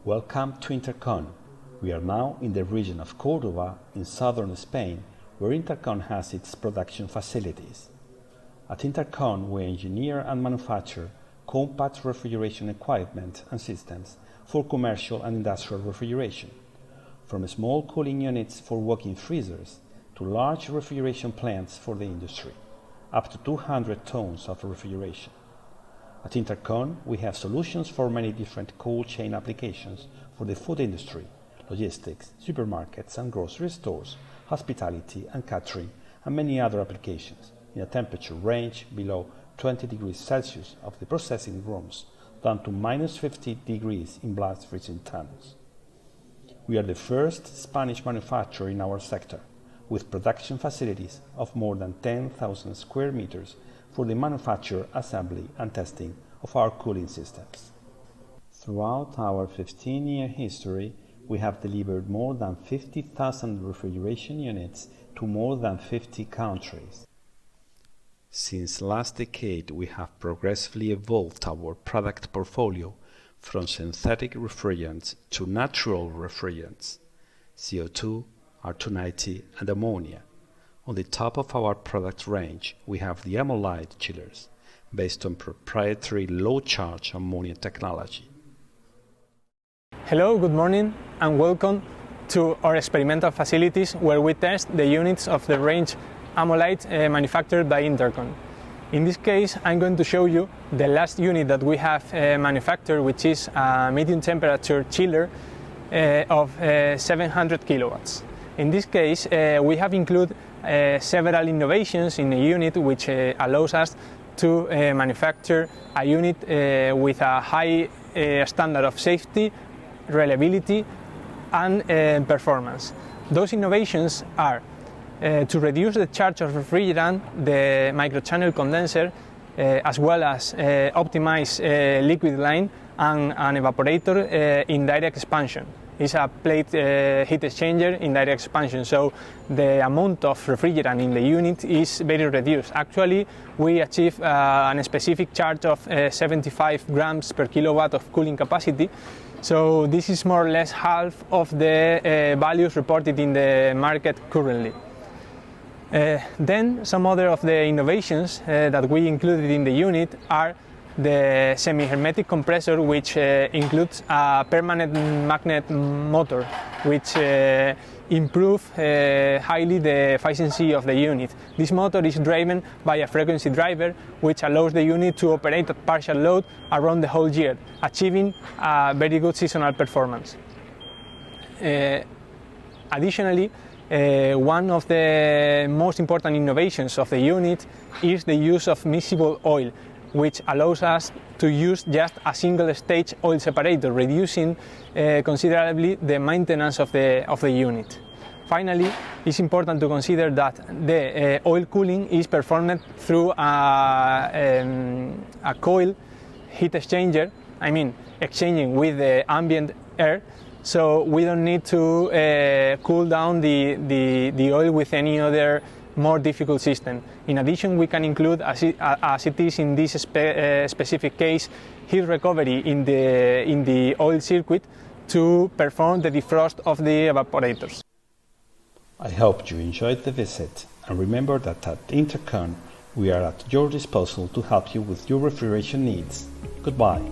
Welcome to INTARCON. We are now in the region of Córdoba in southern Spain, where INTARCON has its production facilities. At INTARCON, we engineer and manufacture compact refrigeration equipment and systems for commercial and industrial refrigeration, from small cooling units for walk-in freezers to large refrigeration plants for the industry, up to 200 tons of refrigeration. At INTARCON, we have solutions for many different cold chain applications for the food industry, logistics, supermarkets and grocery stores, hospitality and catering, and many other applications in a temperature range below 20 degrees Celsius of the processing rooms down to minus 50 degrees in blast freezing tunnels. We are the first Spanish manufacturer in our sector, with production facilities of more than 10,000 square meters for the manufacture, assembly and testing of our cooling systems. Throughout our 15-year history, we have delivered more than 50,000 refrigeration units to more than 50 countries. Since last decade, we have progressively evolved our product portfolio from synthetic refrigerants to natural refrigerants, CO2, R290 and ammonia. On the top of our product range, we have the ammolite chillers, based on proprietary low-charge ammonia technology. Hello, good morning, and welcome to our experimental facilities where we test the units of the range ammolite manufactured by INTARCON. In this case, I'm going to show you the last unit that we have manufactured, which is a medium temperature chiller of 700 kilowatts. In this case, we have included several innovations in the unit which allows us to manufacture a unit with a high standard of safety, reliability and performance. Those innovations are to reduce the charge of refrigerant, the microchannel condenser, as well as optimize liquid line and an evaporator in direct expansion. It's a plate heat exchanger in direct expansion, so the amount of refrigerant in the unit is very reduced. Actually, we achieve a specific charge of 75 grams per kilowatt of cooling capacity, so this is more or less half of the values reported in the market currently. Then some other of the innovations that we included in the unit are the semi-hermetic compressor, which includes a permanent magnet motor, which improves highly the efficiency of the unit. This motor is driven by a frequency driver, which allows the unit to operate at partial load around the whole year, achieving a very good seasonal performance. Additionally, one of the most important innovations of the unit is the use of miscible oil, which allows us to use just a single stage oil separator, reducing considerably the maintenance of the unit. Finally, it's important to consider that the oil cooling is performed through a coil heat exchanger, exchanging with the ambient air, so we don't need to cool down the oil with any other more difficult system. In addition, we can include, as it is in this specific case, heat recovery in the oil circuit to perform the defrost of the evaporators. I hope you enjoyed the visit, and remember that at INTARCON we are at your disposal to help you with your refrigeration needs. Goodbye.